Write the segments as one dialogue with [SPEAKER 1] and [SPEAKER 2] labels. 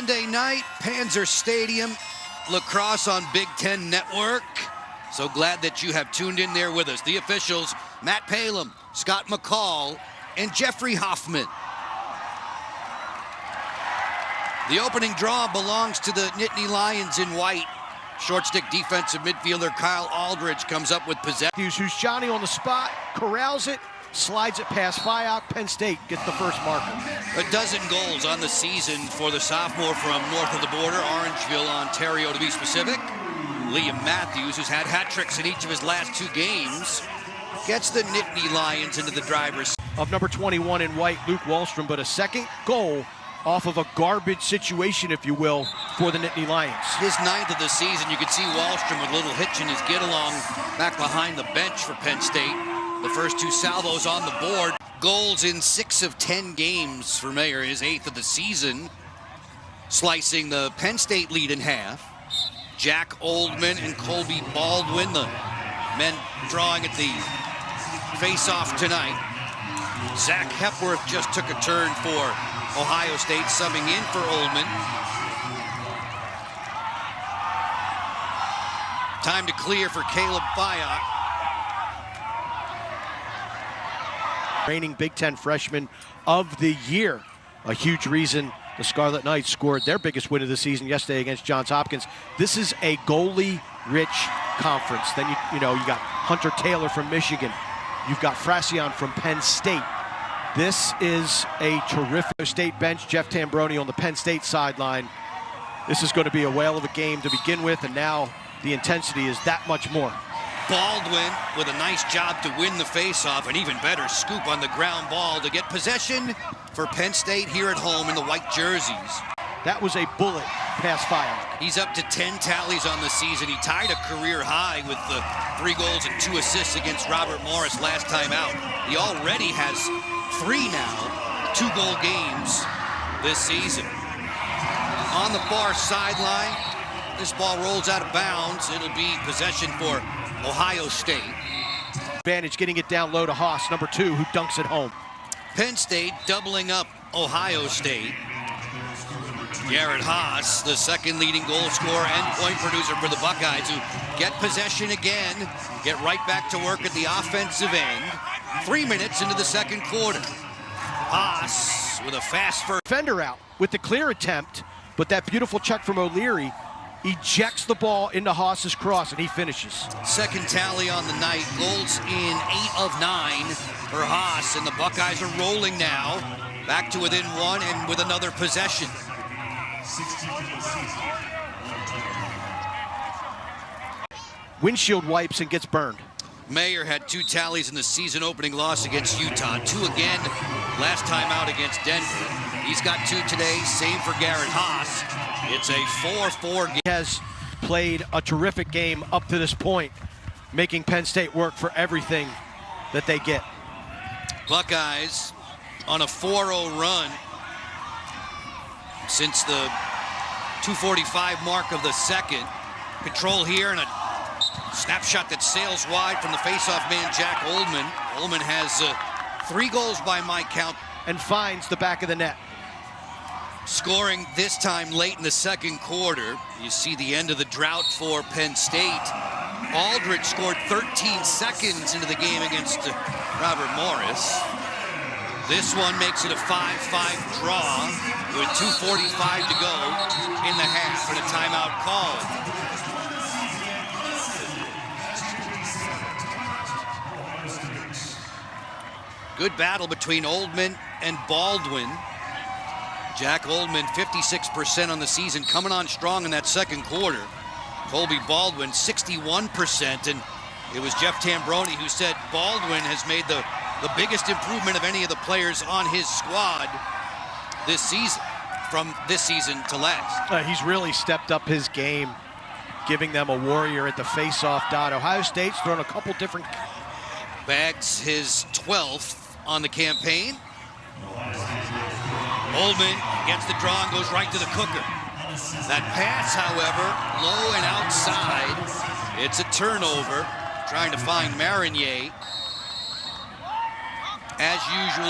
[SPEAKER 1] Sunday night, Panzer Stadium, Lacrosse on Big Ten Network. So glad that you have tuned in there with us. The officials, Matt Palem, Scott McCall, and Jeffrey Hoffman. The opening draw belongs to the Nittany Lions in white. Short stick defensive midfielder Kyle Aldridge comes up with possession.
[SPEAKER 2] Who's Johnny on the spot, corrals it, slides it past Faceoff. Penn State gets the first marker.
[SPEAKER 1] A dozen goals on the season for the sophomore from north of the border, Orangeville, Ontario to be specific. Liam Matthews, who's had hat tricks in each of his last 2 games, gets the Nittany Lions into the driver's
[SPEAKER 2] of number 21 in white, Luke Wallstrom, but a second goal off of a garbage situation, if you will, for the Nittany Lions.
[SPEAKER 1] His 9th of the season. You can see Wallstrom with a little hitch in his get-along back behind the bench for Penn State. The first 2 salvos on the board. Goals in 6 of 10 games for Mayer, his 8th of the season. Slicing the Penn State lead in half. Jack Oldman and Colby Baldwin, the men drawing at the face-off tonight. Zac Hepworth just took a turn for Ohio State, subbing in for Oldman. Time to clear for Caleb Fayok.
[SPEAKER 2] Reigning Big Ten freshman of the year. A huge reason the Scarlet Knights scored their biggest win of the season yesterday against Johns Hopkins. This is a goalie-rich conference. Then you got Hunter Taylor from Michigan. You've got Frassion from Penn State. This is a terrific state bench. Jeff Tambroni on the Penn State sideline. This is going to be a whale of a game to begin with, and now the intensity is that much more.
[SPEAKER 1] Baldwin with a nice job to win the faceoff, an even better scoop on the ground ball to get possession for Penn State here at home in the white jerseys.
[SPEAKER 2] That was a bullet past fire.
[SPEAKER 1] He's up to 10 tallies on the season. He tied a career high with the 3 goals and 2 assists against Robert Morris last time out. He already has 3 now, 2-goal games this season. On the far sideline, this ball rolls out of bounds. It'll be possession for Ohio State.
[SPEAKER 2] Advantage getting it down low to Haas, number 2, who dunks it home.
[SPEAKER 1] Penn State doubling up Ohio State. Garrett Haas, the second leading goal scorer and point producer for the Buckeyes, who get possession again, get right back to work at the offensive end. 3 minutes into the second quarter. Haas with a fast first.
[SPEAKER 2] Defender out with the clear attempt, but that beautiful check from O'Leary ejects the ball into Haas's cross, and he finishes.
[SPEAKER 1] Second tally on the night. Goals in 8 of 9 for Haas, and the Buckeyes are rolling now. Back to within 1 and with another possession.
[SPEAKER 2] Windshield wipes and gets burned.
[SPEAKER 1] Mayer had 2 tallies in the season opening loss against Utah. 2 again last time out against Denver. He's got 2 today, same for Garrett Haas. It's a 4-4 game.
[SPEAKER 2] He has played a terrific game up to this point, making Penn State work for everything that they get.
[SPEAKER 1] Buckeyes on a 4-0 run since the 2:45 mark of the second. Control here and a snapshot that sails wide from the faceoff man, Jack Oldman. Oldman has 3 goals by my count.
[SPEAKER 2] And finds the back of the net.
[SPEAKER 1] Scoring this time late in the second quarter. You see the end of the drought for Penn State. Aldridge scored 13 seconds into the game against Robert Morris. This one makes it a 5-5 draw with 2:45 to go in the half and a timeout called. Good battle between Oldman and Baldwin. Jack Oldman, 56% on the season, coming on strong in that second quarter. Colby Baldwin, 61%, and it was Jeff Tambroni who said Baldwin has made the biggest improvement of any of the players on his squad this season, from this season to last.
[SPEAKER 2] He's really stepped up his game, giving them a warrior at the face-off dot. Ohio State's thrown a couple different...
[SPEAKER 1] Bags his 12th on the campaign. Oldman gets the draw and goes right to the cooker. That pass, however, low and outside. It's a turnover, trying to find Marinier. As usual.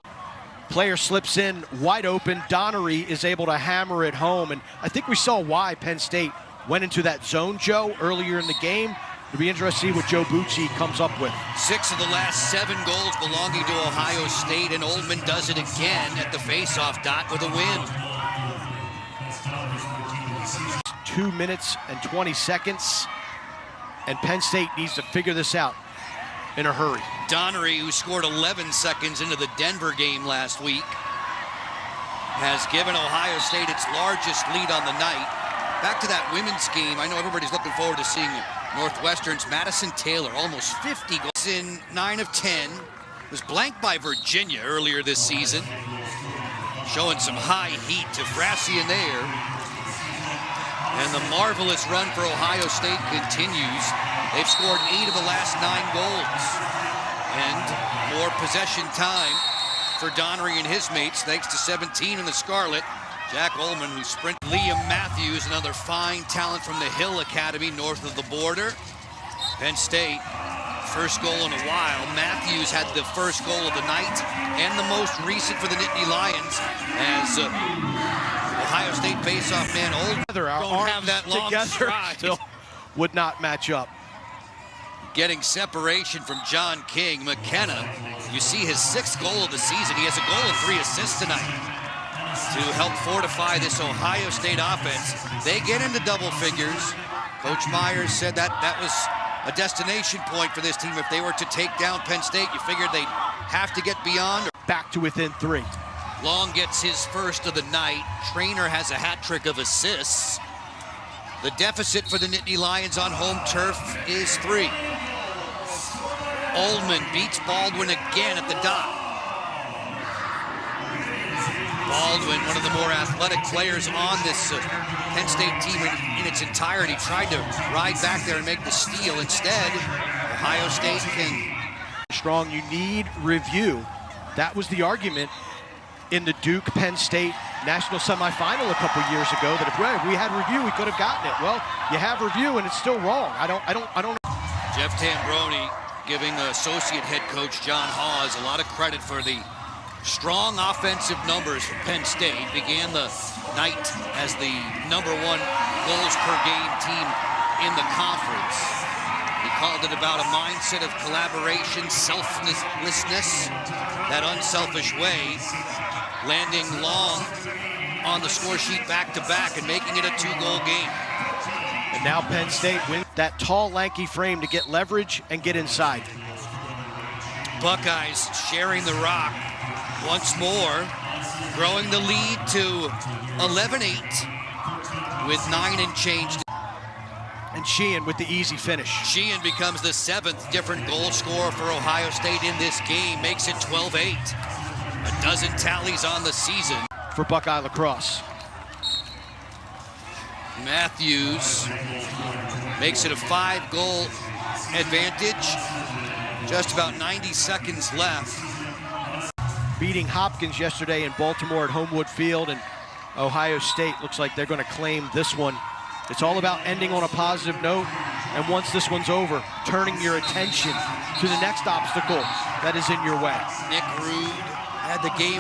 [SPEAKER 2] Player slips in wide open. Donnery is able to hammer it home. And I think we saw why Penn State went into that zone, Joe, earlier in the game. It'll be interesting to see what Joe Bucci comes up with.
[SPEAKER 1] 6 of the last 7 goals belonging to Ohio State, and Oldman does it again at the face-off dot with a win.
[SPEAKER 2] 2 minutes and 20 seconds, and Penn State needs to figure this out in a hurry.
[SPEAKER 1] Donnery, who scored 11 seconds into the Denver game last week, has given Ohio State its largest lead on the night. Back to that women's game, I know everybody's looking forward to seeing Northwestern's Madison Taylor, almost 50 goals in 9 of 10. Was blanked by Virginia earlier this season. Showing some high heat to Frassian there. And the marvelous run for Ohio State continues. They've scored 8 of the last 9 goals. And more possession time for Donnery and his mates, thanks to 17 in the Scarlet. Jack Oldman, who sprinted. Liam Matthews, another fine talent from the Hill Academy north of the border. Penn State, first goal in a while. Matthews had the first goal of the night and the most recent for the Nittany Lions as Ohio State face-off man Oldman
[SPEAKER 2] Don't have that long stride. Still would not match up.
[SPEAKER 1] Getting separation from John King. McKenna, you see his 6th goal of the season. He has a goal and 3 assists tonight to help fortify this Ohio State offense. They get into double figures. Coach Myers said that was a destination point for this team. If they were to take down Penn State, you figured they'd have to get beyond.
[SPEAKER 2] Back to within 3.
[SPEAKER 1] Long gets his first of the night. Trainer has a hat trick of assists. The deficit for the Nittany Lions on home turf is 3. Oldman beats Baldwin again at the dot. Baldwin, one of the more athletic players on this Penn State team in its entirety, tried to ride back there and make the steal. Instead, Ohio State can.
[SPEAKER 2] Strong, you need review. That was the argument in the Duke-Penn State national semifinal a couple years ago, that if we had review, we could have gotten it. Well, you have review and it's still wrong. I don't.
[SPEAKER 1] Jeff Tambroni giving associate head coach John Hawes a lot of credit for the strong offensive numbers for Penn State. Began the night as the #1 goals per game team in the conference. He called it about a mindset of collaboration, selflessness, that unselfish way, landing long on the score sheet back-to-back and making it a 2-goal game.
[SPEAKER 2] And now Penn State wins that tall, lanky frame to get leverage and get inside.
[SPEAKER 1] Buckeyes sharing the rock once more, growing the lead to 11-8 with 9 and change.
[SPEAKER 2] And Sheehan with the easy finish.
[SPEAKER 1] Sheehan becomes the 7th different goal scorer for Ohio State in this game, makes it 12-8. A dozen tallies on the season.
[SPEAKER 2] For Buckeye lacrosse.
[SPEAKER 1] Matthews makes it a 5-goal advantage. Just about 90 seconds left.
[SPEAKER 2] Beating Hopkins yesterday in Baltimore at Homewood Field, and Ohio State looks like they're going to claim this one. It's all about ending on a positive note, and once this one's over, turning your attention to the next obstacle that is in your way.
[SPEAKER 1] Nick Rude had the game